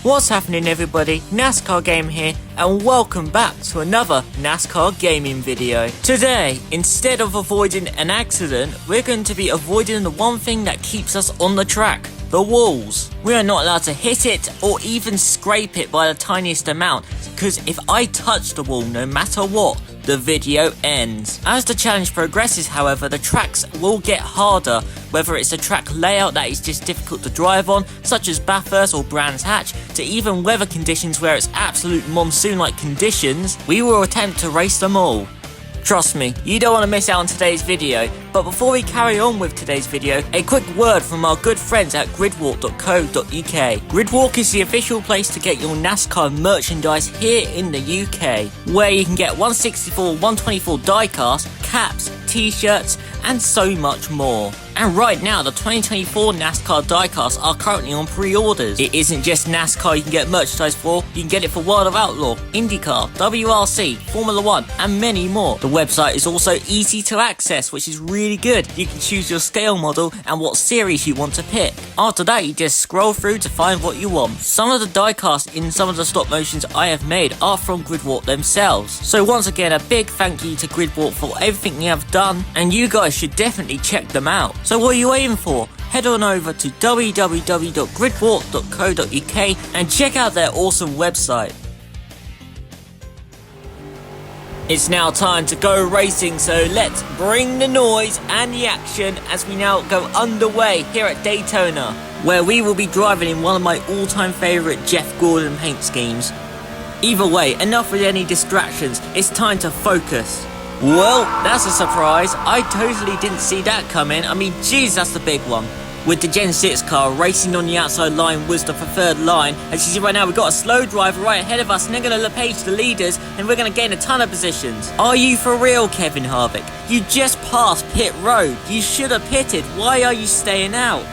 What's happening, everybody? NASCAR Game here, and welcome back to another NASCAR gaming video. Today, instead of avoiding an accident, we're going to be avoiding the one thing that keeps us on the track: the walls. We are not allowed to hit it or even scrape it by the tiniest amount, because if I touch the wall, no matter what, the video ends. As the challenge progresses, however, the tracks will get harder, whether it's a track layout that is just difficult to drive on, such as Bathurst or Brands Hatch, to even weather conditions where it's absolute monsoon-like conditions. We will attempt to race them all. Trust me, you don't want to miss out on today's video. But before we carry on with today's video, a quick word from our good friends at gridwalk.co.uk. Gridwalk is the official place to get your NASCAR merchandise here in the UK, where you can get 164, 124 diecast, caps, t-shirts, and so much more. And right now, the 2024 NASCAR diecasts are currently on pre-orders. It isn't just NASCAR you can get merchandise for, you can get it for World of Outlaw, IndyCar, WRC, Formula 1, and many more. The website is also easy to access, which is really good. You can choose your scale model and what series you want to pick. After that, you just scroll through to find what you want. Some of the diecasts in some of the stop motions I have made are from Gridwalk themselves. So once again, a big thank you to Gridwalk for everything you have done, and you guys should definitely check them out. So what are you waiting for? Head on over to www.gridwalk.co.uk and check out their awesome website. It's now time to go racing, so let's bring the noise and the action as we now go underway here at Daytona, where we will be driving in one of my all-time favourite Jeff Gordon paint schemes. Either way, enough with any distractions, it's time to focus. Well, that's a surprise. I totally didn't see that coming. I mean, geez, that's the big one. With the Gen 6 car racing on the outside line was the preferred line. As you see right now, we've got a slow driver right ahead of us, and they're going to page the leaders, and we're going to gain a ton of positions. Are you for real, Kevin Harvick? You just passed pit road. You should have pitted. Why are you staying out?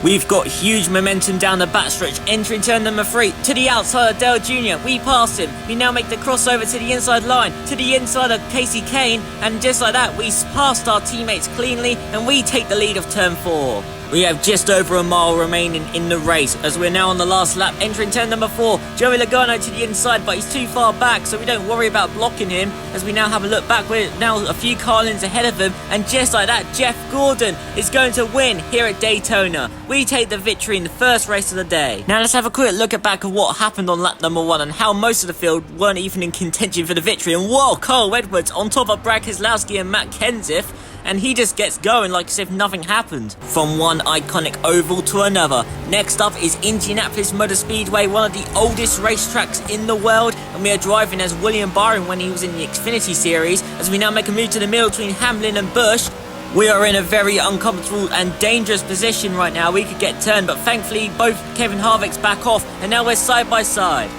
We've got huge momentum down the backstretch, entering turn number 3, to the outside of Dale Jr. We pass him. We now make the crossover to the inside line, to the inside of Casey Kane, and just like that, we passed our teammates cleanly, and we take the lead of turn 4. We have just over a mile remaining in the race, as we're now on the last lap, entering turn number 4. Joey Logano to the inside, but he's too far back, so we don't worry about blocking him. As we now have a look back, we're now a few car lengths ahead of him, and just like that, Jeff Gordon is going to win here at Daytona. We take the victory in the first race of the day. Now let's have a quick look back at what happened on lap number 1 and how most of the field weren't even in contention for the victory. And whoa, Carl Edwards on top of Brad Keselowski and Matt Kenseth, and he just gets going like as if nothing happened. From one iconic oval to another. Next up is Indianapolis Motorsport Speedway, one of the oldest racetracks in the world, and we are driving as William Byron when he was in the Xfinity Series, as we now make a move to the middle between Hamlin and Busch. We are in a very uncomfortable and dangerous position right now. We could get turned, but thankfully both Kevin Harvick's back off, and now we're side by side.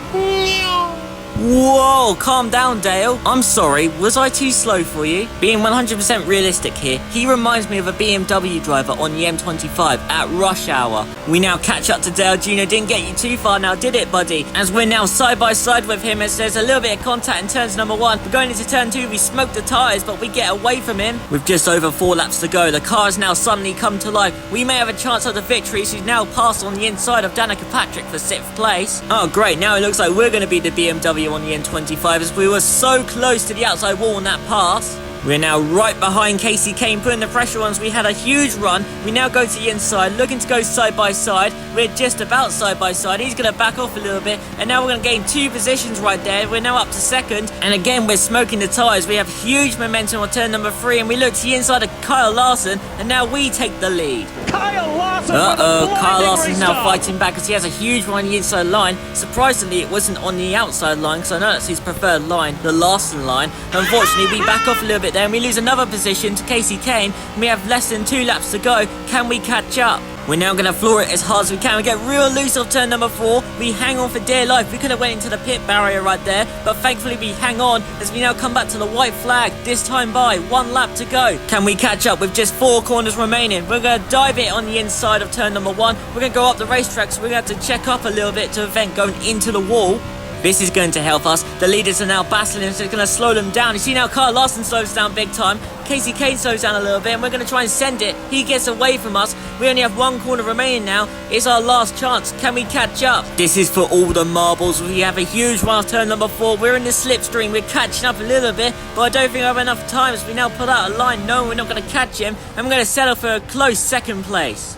Whoa, calm down, Dale. I'm sorry, was I too slow for you? Being 100% realistic here, he reminds me of a BMW driver on the M25 at rush hour. We now catch up to Dale Jr. Didn't get you too far now, did it, buddy? As we're now side by side with him, as there's a little bit of contact in turns number 1. We're going into turn 2, we smoke the tyres, but we get away from him. With just over 4 laps to go, the car has now suddenly come to life. We may have a chance at the victory, so he's now passed on the inside of Danica Patrick for 6th place. Oh great, now it looks like we're going to be the BMW on the N25, as we were so close to the outside wall on that pass. We're now right behind Casey Kane, putting the pressure on as we had a huge run. We now go to the inside, looking to go side by side. We're just about side by side. He's going to back off a little bit, and now we're going to gain 2 positions right there. We're now up to 2nd, and again we're smoking the tyres. We have huge momentum on turn number 3, and we look to the inside of Kyle Larson, and now we take the lead. Kyle Larson's now fighting back as he has a huge run on the inside line. Surprisingly, it wasn't on the outside line, because I know that's his preferred line, the Larson line. Unfortunately, we back off a little bit there, and we lose another position to Casey Kane, and we have less than 2 laps to go. Can we catch up? We're now going to floor it as hard as we can. We get real loose off turn number 4. We hang on for dear life. We could have went into the pit barrier right there, but thankfully we hang on as we now come back to the white flag. This time by 1 lap to go. Can we catch up with just 4 corners remaining? We're going to dive it on the inside of turn number 1. We're going to go up the racetrack, so we're going to have to check up a little bit to prevent going into the wall. This is going to help us. The leaders are now battling, so it's going to slow them down. You see now Kyle Larson slows down big time. Casey Kane slows down a little bit, and we're going to try and send it. He gets away from us. We only have one corner remaining now. It's our last chance. Can we catch up? This is for all the marbles. We have a huge run off turn number 4. We're in the slipstream. We're catching up a little bit, but I don't think I have enough time as we now put out a line. No, we're not going to catch him, and we're going to settle for a close second place.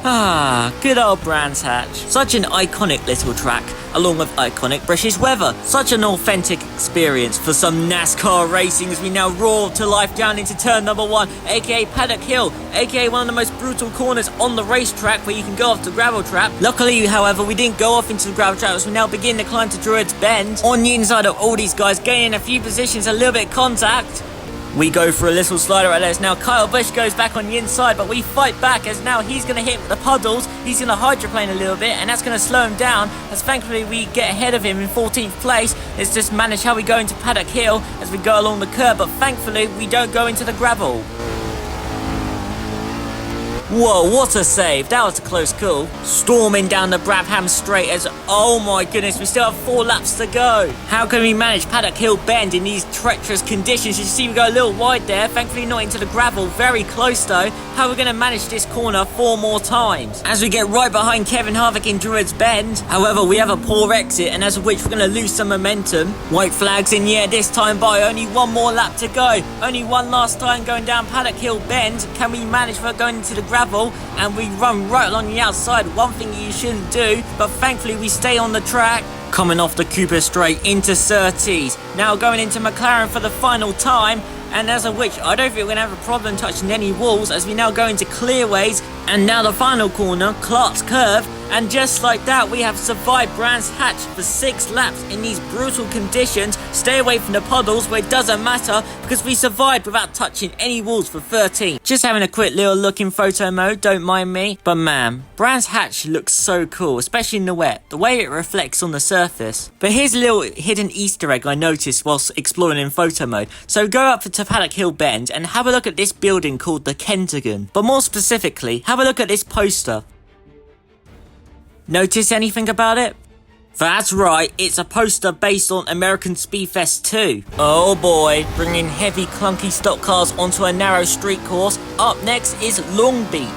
Ah, good old Brands Hatch. Such an iconic little track, along with iconic British weather. Such an authentic experience for some NASCAR racing as we now roar to life down into turn number 1, aka Paddock Hill, aka one of the most brutal corners on the racetrack where you can go off the gravel trap. Luckily, however, we didn't go off into the gravel trap as we now begin to climb to Druids Bend. On the inside of all these guys, gaining a few positions, a little bit of contact. We go for a little slider right there. Now Kyle Busch goes back on the inside, but we fight back as now he's going to hit the puddles. He's going to hydroplane a little bit, and that's going to slow him down as thankfully we get ahead of him in 14th place. Let's just manage how we go into Paddock Hill as we go along the curb, but thankfully we don't go into the gravel. Whoa, what a save. That was a close call. Storming down the Brabham Straight as, oh my goodness, we still have 4 laps to go. How can we manage Paddock Hill Bend in these treacherous conditions? You see we go a little wide there, thankfully not into the gravel, very close though. How are we going to manage this corner 4 more times? As we get right behind Kevin Harvick in Druids Bend. However, we have a poor exit, and as of which we're going to lose some momentum. White flags in the air this time by, only 1 more lap to go. Only one last time going down Paddock Hill Bend. Can we manage for going into the gravel? And we run right along the outside. One thing you shouldn't do, but thankfully we stay on the track. Coming off the Cooper Straight into Surtees. Now going into McLaren for the final time. And as of which, I don't think we're going to have a problem touching any walls as we now go into clearways. And now the final corner, Clark's Curve. And just like that, we have survived Brands Hatch for 6 laps in these brutal conditions. Stay away from the puddles where it doesn't matter because we survived without touching any walls for 13. Just having a quick little look in photo mode, don't mind me. But man, Brands Hatch looks so cool, especially in the wet, the way it reflects on the surface. But here's a little hidden Easter egg I noticed whilst exploring in photo mode. So go up to Paddock Hill Bend and have a look at this building called the Kentagon. But more specifically, have a look at this poster. Notice anything about it? That's right, it's a poster based on American Speedfest 2. Oh boy, bringing heavy clunky stock cars onto a narrow street course. Up next is Long Beach.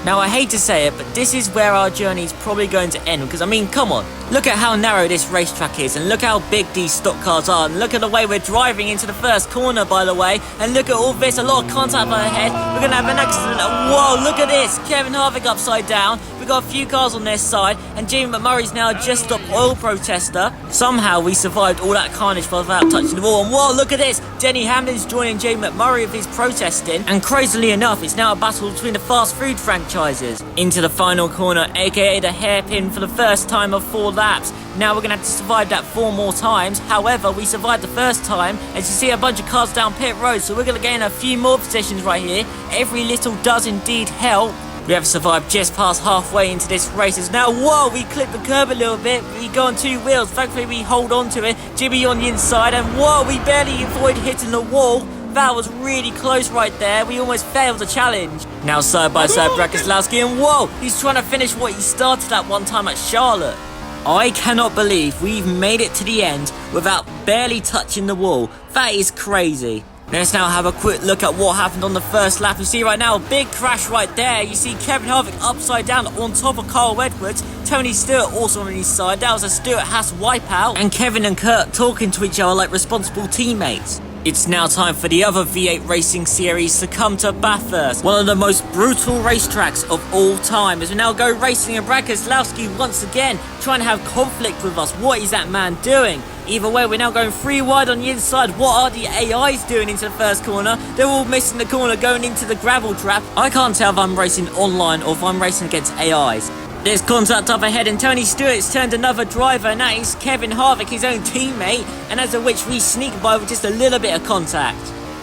Now I hate to say it, but this is where our journey is probably going to end because I mean, come on. Look at how narrow this racetrack is and look how big these stock cars are and look at the way we're driving into the first corner by the way, and look at all this, a lot of contact ahead. We're going to have an accident. Whoa, look at this, Kevin Harvick upside down. We've got a few cars on their side and Jamie McMurray's now just stopped oil protester. Somehow we survived all that carnage without touching the wall, and whoa, look at this, Denny Hamlin's joining Jamie McMurray with his protesting, and crazily enough it's now a battle between the fast food franchises. Into the final corner, aka the hairpin for the first time of 4 laps. Now we're going to have to survive that 4 more times. However, we survived the first time. As you see, a bunch of cars down pit road, so we're going to gain a few more positions right here. Every little does indeed help. We have survived just past halfway into this race. As now, whoa, we clip the curb a little bit. We go on 2 wheels. Thankfully, we hold on to it. Jimmy on the inside, and whoa, we barely avoid hitting the wall. That was really close right there. We almost failed the challenge. Now side by side Brad Keselowski, and whoa, he's trying to finish what he started at one time at Charlotte. I cannot believe we've made it to the end without barely touching the wall. That is crazy. Let's now have a quick look at what happened on the first lap. You see right now, a big crash right there. You see Kevin Harvick upside down on top of Carl Edwards. Tony Stewart also on his side. That was a Stewart-Haas wipeout. And Kevin and Kurt talking to each other like responsible teammates. It's now time for the other V8 racing series to come to Bathurst, one of the most brutal racetracks of all time. As we now go racing, and Brad Keselowski once again trying to have conflict with us. What is that man doing? Either way, we're now going 3 wide on the inside. What are the AIs doing into the first corner? They're all missing the corner going into the gravel trap. I can't tell if I'm racing online or if I'm racing against AIs. There's contact up ahead, and Tony Stewart's turned another driver, and that is Kevin Harvick, his own teammate, and as of which we sneak by with just a little bit of contact.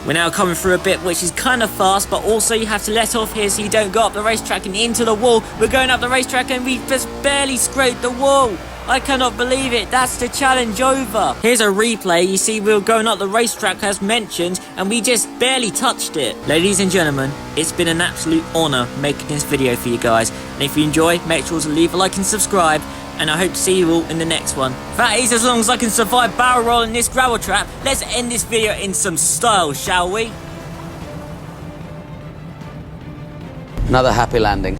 We're now coming through a bit which is kind of fast, but also you have to let off here so you don't go up the racetrack and into the wall. We're going up the racetrack and we've just barely scraped the wall. I cannot believe it. That's the challenge over. Here's a replay. You see we were going up the racetrack as mentioned and we just barely touched it. Ladies and gentlemen, it's been an absolute honour making this video for you guys. And if you enjoy, make sure to leave a like and subscribe. and I hope to see you all in the next one. That is, as long as I can survive barrel rolling this gravel trap. Let's end this video in some style, shall we? Another happy landing.